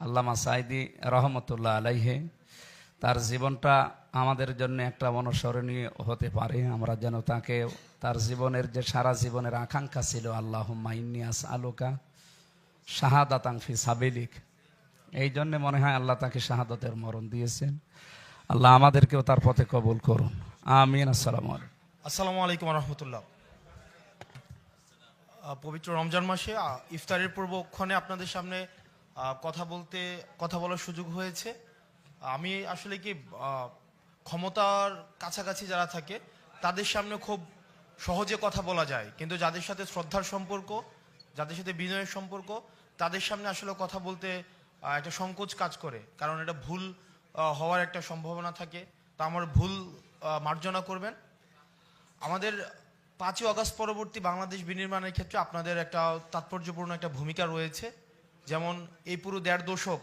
আল্লামা সাঈদী রহমতুল্লাহ আলাইহি, তার জীবনটা আমাদের জন্য একটা অনুসরণীয় হতে পারে। আমরা যেন তাকে, তার জীবনের যে সারা জীবনের আকাঙ্ক্ষা ছিল, আল্লাহুম্মা ইন্নী আসআলুকা শাহাদাতান ফি সাবিলিক, এই জন্য মনে হয় আল্লাহ তাকে শাহাদাতের মরণ দিয়েছেন। আল্লাহ আমাদেরকেও তার পথে কবুল করুন, আমিন। আসসালামু আলাইকুম। আসসালামু আলাইকুম রহমতুল্লাহ। পবিত্র রমজান মাসে ইফতারের পূর্বক্ষণে আপনাদের সামনে কথা বলার সুযোগ হয়েছে। আমি আসলে কি ক্ষমতার কাছাকাছি যারা থাকে তাদের সামনে খুব সহজে কথা বলা যায়, কিন্তু যাদের সাথে শ্রদ্ধার সম্পর্ক, যাদের সাথে বিনয়ের সম্পর্ক, তাদের সামনে আসলে কথা বলতে একটা সংকোচ কাজ করে, কারণ এটা ভুল হওয়ার একটা সম্ভাবনা থাকে। তা আমার ভুল মার্জনা করবেন। আমাদের 5ই আগস্ট পরবর্তী বাংলাদেশ বিনির্মাণের ক্ষেত্রে আপনাদের একটা তাৎপর্যপূর্ণ একটা ভূমিকা রয়েছে। যেমন এই পুরো 1.5 দশক